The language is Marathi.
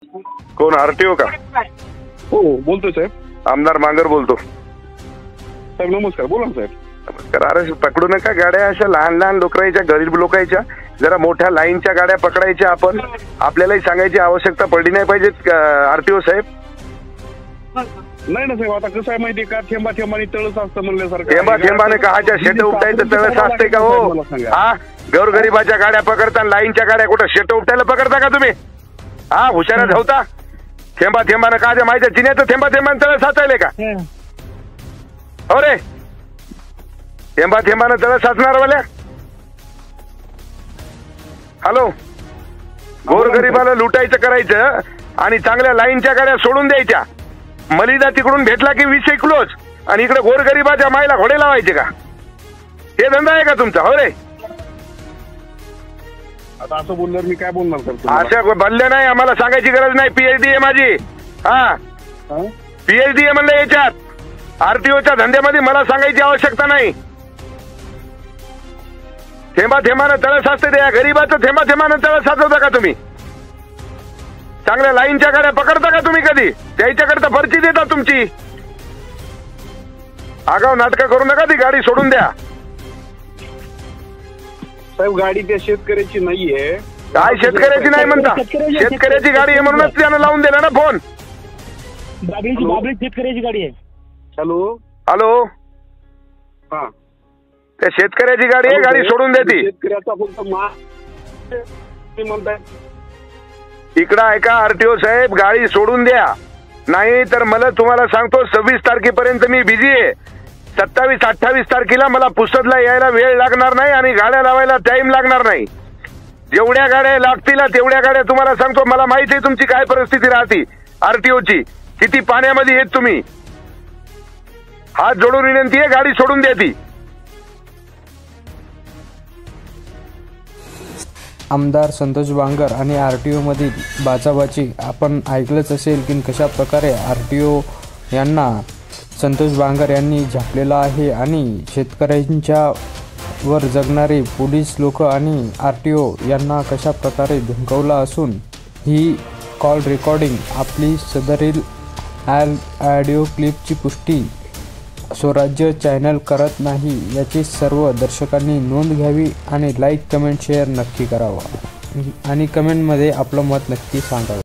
कोण आरटीओ का? हो बोलतोय साहेब. आमदार मांगर बोलतो. साहेब नमस्कार. बोला ना साहेब. नमस्कार. अरे पकडू नका गाड्या अशा लहान लहान लोकांच्या, गरीब लोकांच्या. जरा मोठ्या लाईनच्या गाड्या पकडायच्या. आपण आपल्यालाही सांगायची आवश्यकता पडली नाही पाहिजे आरटीओ साहेब. नाही ना साहेब, आता कसं आहे माहितीये का, थेंबा थेंबाने तळस असतं म्हणल्यासारखं. थेंबा थेंबाने कहाच्या शेट उपटायचं तळस असते का हो? हा, गोरगरिबाच्या गाड्या पकडता, लाईनच्या गाड्या कुठं शेट उपटायला पकडता का तुम्ही? हा, हुशारा धावता. थेंबा थेंबाने कहाच्या माहिती चिन्याचं थेंबा थेंबाने तळस साचायले का? हो रे, थेंबा थेंबाने तळस साचणार वाल्या. हॅलो, गोरगरिबाला लुटायचं करायचं आणि चांगल्या लाईनच्या गाड्या सोडून द्यायच्या. मलिदा तिकडून भेटला की 20 क्लोज आणि इकडे गोरगरिबाच्या मायला घोडे लावायचे का? हे धंदा आहे का तुमचा? हो रे, आता असं बोलल्यावर मी काय बोलणार सर? अशा बोलल्या नाही, आम्हाला सांगायची गरज नाही. पीएचडी आहे माझी. हा, पीएचडी आहे म्हणलं याच्यात. आरटीओच्या धंद्यामध्ये मला सांगायची आवश्यकता नाही. थेंबा थेंबानं तळस असते त्या गरीबाचं. थेंबा थेंबानं तळस साचवता का तुम्ही? चांगल्या लाईनच्या गाड्या पकडता का तुम्ही कधी? त्याच्याकडे तर पर्ची देता तुमची. आगाव नाटकं करू नका. ती गाडी सोडून द्या साहेब. गाडी त्या शेतकऱ्याची नाहीये. काय शेतकऱ्याची नाही म्हणता? शेतकऱ्याची गाडी आहे म्हणूनच त्यानं लावून दिला ना फोन. बाबळी शेतकऱ्याची गाडी आहे. हॅलो हॅलो, हा, त्या शेतकऱ्याची गाडी आहे. गाडी सोडून द्या ती. शेतकऱ्याचा फक्त म्हणताय. इकडं ऐका आरटीओ साहेब, गाडी सोडून द्या. नाही तर मला तुम्हाला सांगतो 26 तारखेपर्यंत मी बिझी आहे. 27-28 तारखेला मला पुसदला यायला वेळ लागणार नाही आणि गाड्या लावायला टाइम लागणार नाही. जेवढ्या गाड्या लागतील तेवढ्या गाड्या तुम्हाला सांगतो. मला माहिती आहे तुमची काय परिस्थिती राहते आरटीओची. किती पाण्यामध्ये येत तुम्ही. हात जोडून विनंती आहे, गाडी सोडून द्या ती. आमदार संतोष बांगर आणि आरटीओमधील बाचाबाची आपण ऐकलंच असेल की कशा प्रकारे आरटीओ यांना संतोष बांगर यांनी झापलेला आहे आणि शेतकऱ्यांच्या वर जगणारे पोलीस लोक आणि आरटीओ यांना कशा प्रकारे धमकावला असून ही कॉल रेकॉर्डिंग आपली सदरील ऑडिओ क्लिपची पुष्टी स्वराज्य चॅनल करत नाही याची सर्व दर्शकांनी नोंद घ्यावी आणि लाईक कमेंट शेअर नक्की करावा आणि कमेंटमध्ये आपलं मत नक्की सांगावं.